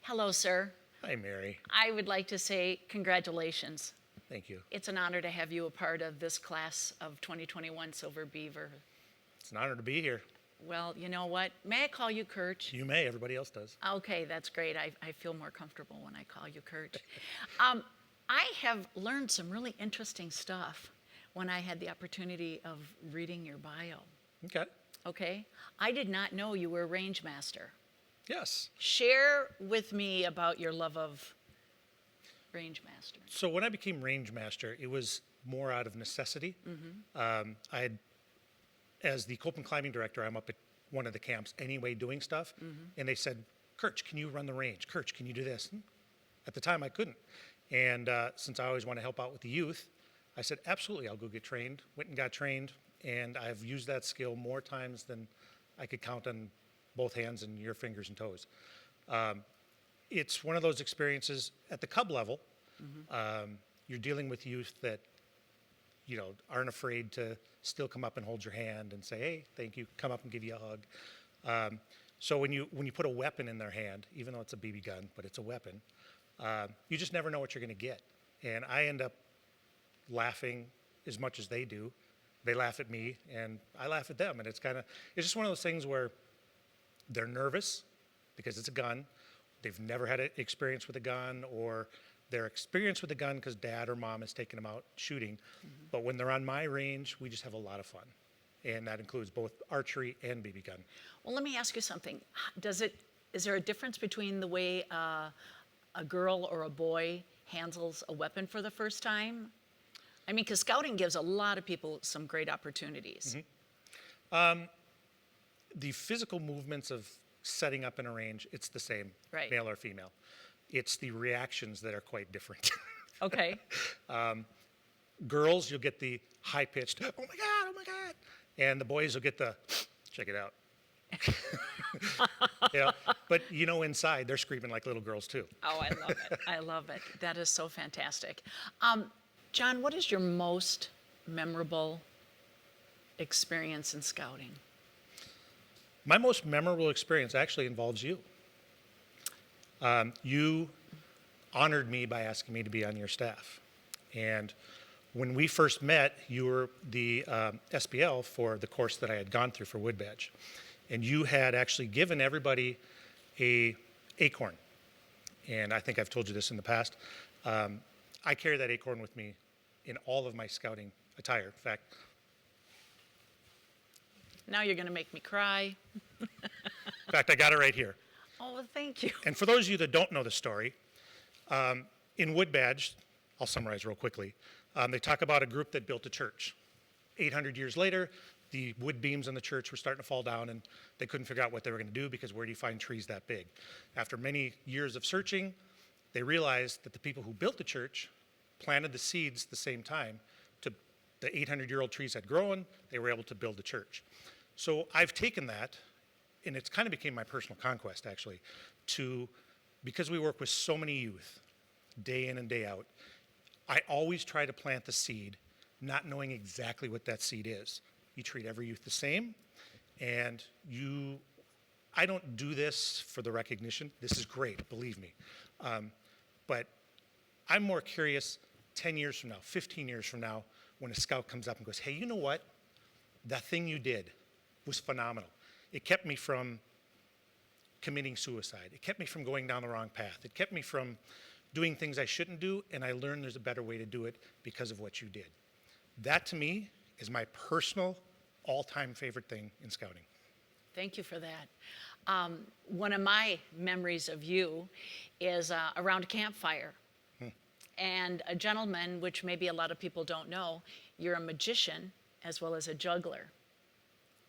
Hello, sir. Hi, Mary. I would like to say congratulations. Thank you. It's an honor to have you a part of this class of 2021 Silver Beaver. It's an honor to be here. Well, you know what? May I call you Kurt? You may, everybody else does. Okay, that's great. I feel more comfortable when I call you Kurt. I have learned some really interesting stuff when I had the opportunity of reading your bio. Okay. Okay? I did not know you were a range master. Yes. Share with me about your love of range master. So when I became range master, it was more out of necessity. I had, as the Copeland climbing director, I'm up at one of the camps anyway doing stuff, and they said, Kirch, can you run the range? Kirch, can you do this? At the time, I couldn't. And since I always want to help out with the youth, I said, absolutely, I'll go get trained. Went and got trained, and I've used that skill more times than I could count on both hands and your fingers and toes. It's one of those experiences at the cub level. You're dealing with youth that, you know, aren't afraid to still come up and hold your hand and say, hey, thank you, come up and give you a hug. So when you put a weapon in their hand, even though it's a BB gun, but it's a weapon, you just never know what you're going to get. And I end up laughing as much as they do. They laugh at me, and I laugh at them. And it's just one of those things where they're nervous because it's a gun. They've never had an experience with a gun, or their experience with a gun because dad or mom has taken them out shooting. But when they're on my range, we just have a lot of fun. And that includes both archery and BB gun. Well, let me ask you something. Is there a difference between the way a girl or a boy handles a weapon for the first time? I mean, because scouting gives a lot of people some great opportunities. The physical movements of setting up in a range, it's the same, Right. male or female. It's the reactions that are quite different. Okay. Girls, you'll get the high-pitched, oh my God, oh my God. And the boys will get the, check it out. You know, but you know, inside, they're screaming like little girls too. Oh, I love it. I love it. That is so fantastic. John, what is your most memorable experience in scouting? My most memorable experience actually involves you. You honored me by asking me to be on your staff. And when we first met, you were the SBL for the course that I had gone through for Wood Badge. And you had actually given everybody a acorn. And I think I've told you this in the past. I carry that acorn with me in all of my scouting attire. In fact, Now you're going to make me cry. I got it right here. Oh, well, thank you. And for those of you that don't know the story, in Wood Badge, I'll summarize real quickly, they talk about a group that built a church. 800 years later, the wood beams on the church were starting to fall down, and they couldn't figure out what they were going to do because where do you find trees that big? After many years of searching, they realized that the people who built the church planted the seeds the same time. The 800-year-old trees had grown, they were able to build the church. So I've taken that, and it's kind of became my personal conquest, actually, because we work with so many youth, day in and day out, I always try to plant the seed, not knowing exactly what that seed is. You treat every youth the same, and I don't do this for the recognition. This is great, believe me. But I'm more curious 10 years from now, 15 years from now, when a scout comes up and goes, hey, you know what? That thing you did was phenomenal. It kept me from committing suicide. It kept me from going down the wrong path. It kept me from doing things I shouldn't do, and I learned there's a better way to do it because of what you did. That, to me, is my personal all-time favorite thing in scouting. Thank you for that. One of my memories of you is around a campfire. And a gentleman, which maybe a lot of people don't know, you're a magician as well as a juggler.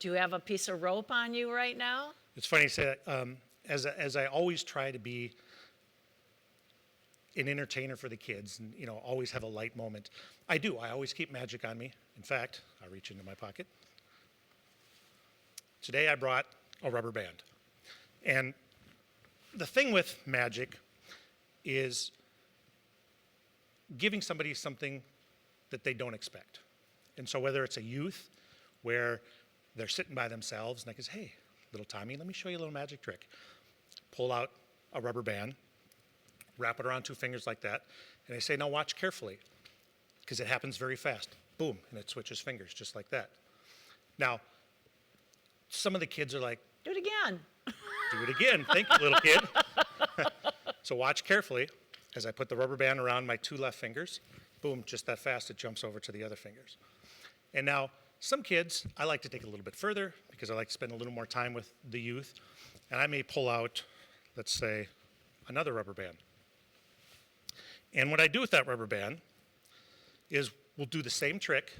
Do you have a piece of rope on you right now? It's funny you say that. As I always try to be an entertainer for the kids and, you know, always have a light moment, I do. I always keep magic on me. In fact, I'll reach into my pocket. Today I brought a rubber band. And the thing with magic is giving somebody something that they don't expect. And so whether it's a youth where they're sitting by themselves and I can say, hey, little Tommy, let me show you a little magic trick. Pull out a rubber band, wrap it around 2 fingers like that, and I say, now watch carefully, because it happens very fast. Boom, and it switches fingers just like that. Now, some of the kids are like, Do it again. do it again. Thank you, little kid. So watch carefully as I put the rubber band around my 2 left fingers. Boom, just that fast, it jumps over to the other fingers. And now, some kids, I like to take it a little bit further because I like to spend a little more time with the youth. And I may pull out, let's say, another rubber band. And what I do with that rubber band is we'll do the same trick,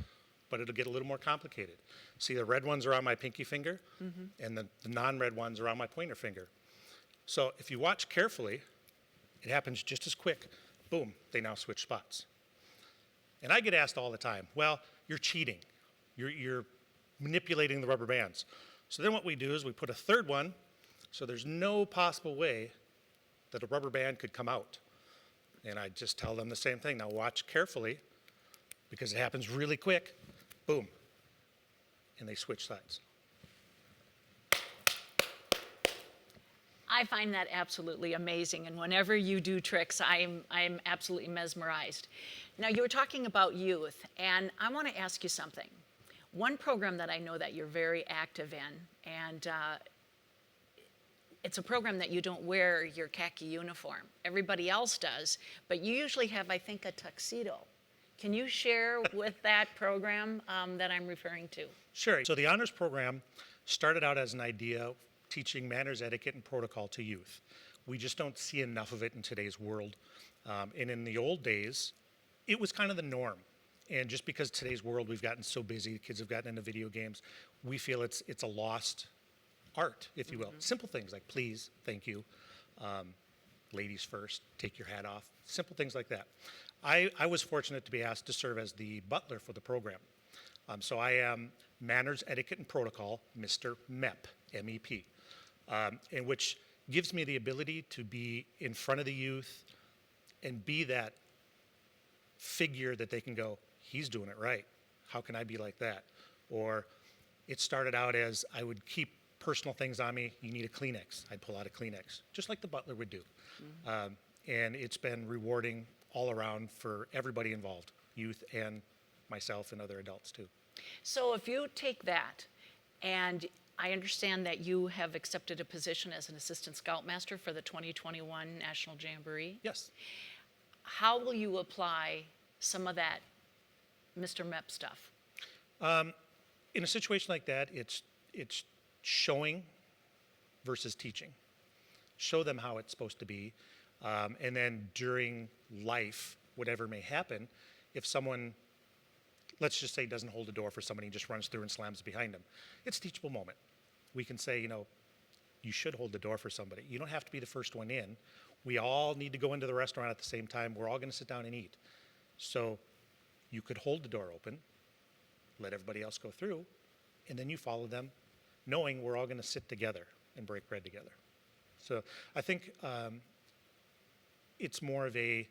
but it'll get a little more complicated. See, the red ones are on my pinky finger, and the non-red ones are on my pointer finger. So if you watch carefully, it happens just as quick. Boom, they now switch spots. And I get asked all the time, well, you're cheating. You're manipulating the rubber bands. So then what we do is we put a third one, so there's no possible way that a rubber band could come out. And I just tell them the same thing. Now watch carefully, because it happens really quick. Boom. And they switch sides. I find that absolutely amazing, and whenever you do tricks, I'm absolutely mesmerized. Now, you were talking about youth, and I want to ask you something. One program that I know that you're very active in, and it's a program that you don't wear your khaki uniform. Everybody else does, but you usually have, I think, a tuxedo. Can you share with that program that I'm referring to? Sure. So the honors program started out as an idea teaching manners, etiquette, and protocol to youth. We just don't see enough of it in today's world. And in the old days, it was kind of the norm. And just because today's world, we've gotten so busy, the kids have gotten into video games, we feel it's a lost art, if you will. Simple things like please, thank you, ladies first, take your hat off, simple things like that. I was fortunate to be asked to serve as the butler for the program. So I am Manners, Etiquette, and Protocol, Mr. MEP, M-E-P, and which gives me the ability to be in front of the youth and be that figure that they can go, he's doing it right. How can I be like that? Or it started out as I would keep personal things on me. You need a Kleenex. I'd pull out a Kleenex, just like the butler would do. And it's been rewarding all around for everybody involved, youth and myself and other adults too. So if you take that, and I understand that you have accepted a position as an assistant scoutmaster for the 2021 National Jamboree. Yes. How will you apply some of that Mr. MEP stuff? In a situation like that, it's showing versus teaching. Show them how it's supposed to be. And then during life, whatever may happen, if someone, let's just say, doesn't hold the door for somebody and just runs through and slams behind them, it's a teachable moment. We can say, you should hold the door for somebody. You don't have to be the first one in. We all need to go into the restaurant at the same time. We're all going to sit down and eat. So you could hold the door open, let everybody else go through, and then you follow them, knowing we're all going to sit together and break bread together. So I think it's more of a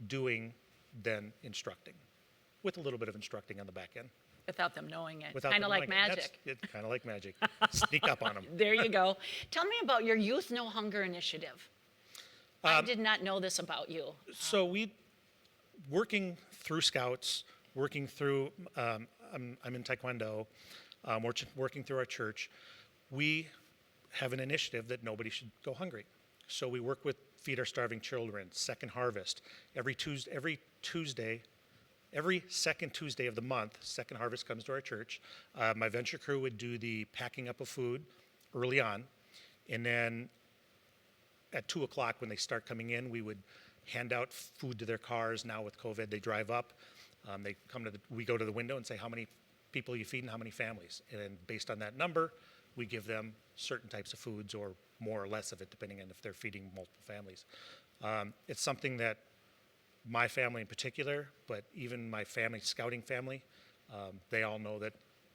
doing than instructing, with a little bit of instructing on the back end. Without them knowing it. Without Kind of them like knowing it. magic. It's kind of like magic. Sneak up on them. There you go. Tell me about your Youth No Hunger initiative. I did not know this about you. So working through Scouts, working through, I'm in Taekwondo, working through our church, we have an initiative that nobody should go hungry. So we work with Feed Our Starving Children, Second Harvest. Every second Tuesday of the month, Second Harvest comes to our church. My venture crew would do the packing up of food early on, and then at 2 o'clock when they start coming in, we would hand out food to their cars. Now with COVID, they drive up. We go to the window and say, how many people are you feeding, how many families? And then based on that number, we give them certain types of foods or more or less of it, depending on if they're feeding multiple families. It's something that my family in particular, but even my family, scouting family, they all know that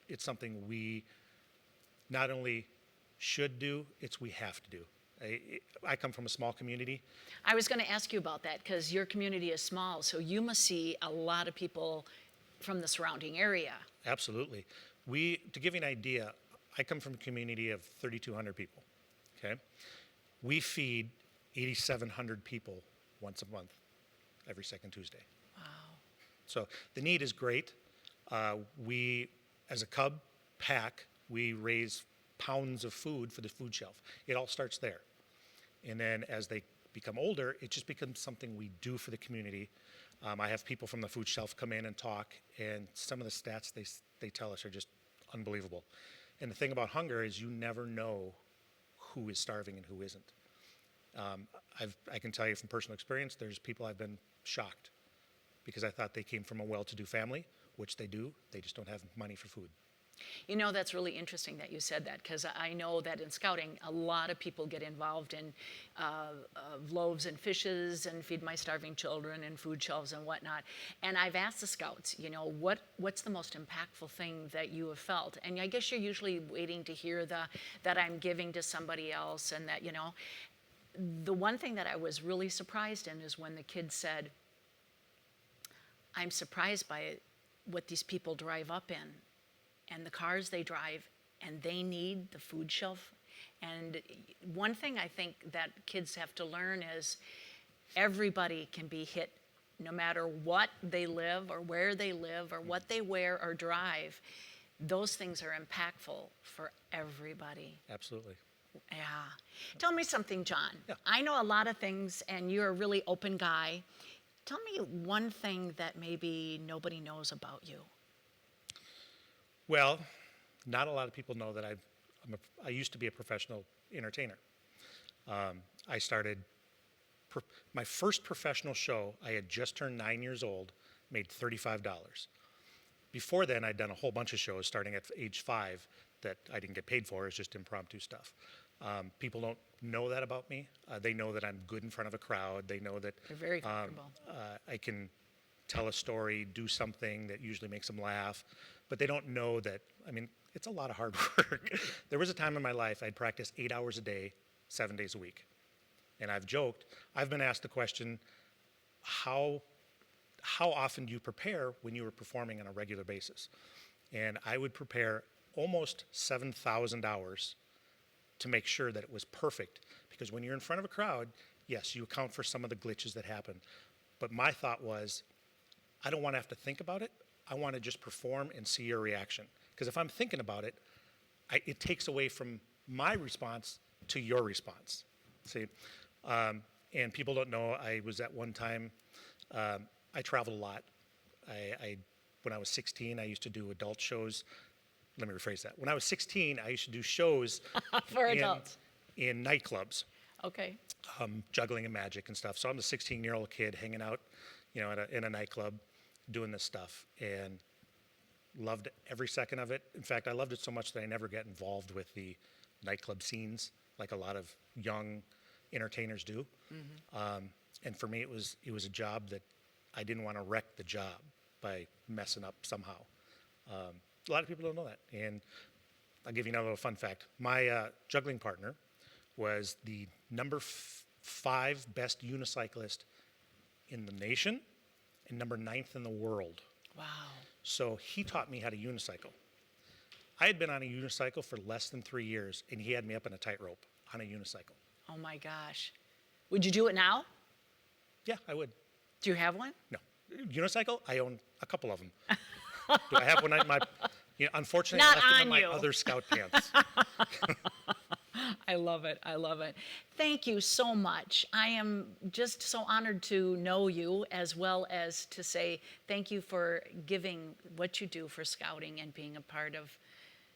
it's something we not only should do, we have to do. I come from a small community. I was going to ask you about that because your community is small, so you must see a lot of people from the surrounding area. Absolutely. To give you an idea, I come from a community of 3,200 people, okay? We feed 8,700 people once a month, every second Tuesday. Wow. So the need is great. We, as a Cub pack, we raise pounds of food for the food shelf. It all starts there. And then as they become older, it just becomes something we do for the community. I have people from the food shelf come in and talk, and some of the stats they tell us are just unbelievable. And the thing about hunger is you never know who is starving and who isn't. I can tell you from personal experience, there's people I've been shocked because I thought they came from a well-to-do family, which they do. They just don't have money for food. You know, that's really interesting that you said that, because I know that in scouting, a lot of people get involved in loaves and fishes and Feed My Starving Children and food shelves and whatnot. And I've asked the scouts, you know, what's the most impactful thing that you have felt? And I guess you're usually waiting to hear that I'm giving to somebody else, and that, you know. The one thing that I was really surprised in is when the kid said, I'm surprised by what these people drive up in and the cars they drive, and they need the food shelf. And one thing I think that kids have to learn is everybody can be hit, no matter what they live or where they live or what they wear or drive. Those things are impactful for everybody. Absolutely. Yeah. Tell me something, John. Yeah. I know a lot of things, and you're a really open guy. Tell me one thing that maybe nobody knows about you. Well, not a lot of people know that I used to be a professional entertainer. I started, my first professional show, I had just turned 9 years old, made $35. Before then, I'd done a whole bunch of shows starting at age 5 that I didn't get paid for. It's just impromptu stuff. People don't know that about me. They know that I'm good in front of a crowd. They know that You're very comfortable. I can tell a story, do something that usually makes them laugh, but they don't know that, I mean, it's a lot of hard work. There was a time in my life I'd practice 8 hours a day, 7 days a week. And I've joked, I've been asked the question, how often do you prepare when you were performing on a regular basis? And I would prepare almost 7,000 hours to make sure that it was perfect. Because when you're in front of a crowd, yes, you account for some of the glitches that happen. But my thought was, I don't want to have to think about it. I want to just perform and see your reaction. Because if I'm thinking about it, it takes away from my response to your response. See? And people don't know, I was at one time, I traveled a lot. When I was 16, I used to do adult shows. Let me rephrase that. When I was 16, I used to do shows For adults. in nightclubs, Okay. juggling and magic and stuff. So I'm a 16-year-old kid hanging out, you know, in a nightclub, doing this stuff, and loved every second of it. In fact, I loved it so much that I never got involved with the nightclub scenes like a lot of young entertainers do. Mm-hmm. And for me, it was a job that I didn't want to wreck the job by messing up somehow. A lot of people don't know that. And I'll give you another little fun fact. My juggling partner was the number 5 best unicyclist in the nation and number 9th in the world. Wow. So he taught me how to unicycle. I had been on a unicycle for less than 3 years, and he had me up in a tightrope on a unicycle. Oh my gosh. Would you do it now? Yeah, I would. Do you have one? No. Unicycle, I own a couple of them. Do I have one in my, unfortunately, Not I left them on in my you. other scout pants. I love it. I love it. Thank you so much. I am just so honored to know you, as well as to say thank you for giving what you do for scouting and being a part of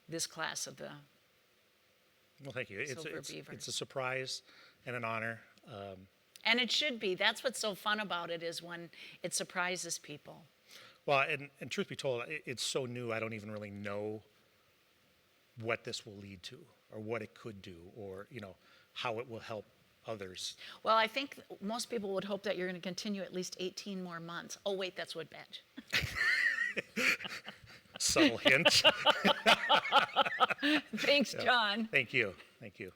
this class of the. Well, thank you. Silver Beavers. It's a surprise and an honor. And it should be. That's what's so fun about it, is when it surprises people. Well, and truth be told, it's so new, I don't even really know what this will lead to, or what it could do, or, how it will help others. Well, I think most people would hope that you're going to continue at least 18 more months. Oh, wait, that's Wood Badge. Subtle hint. Thanks, John. Thank you. Thank you.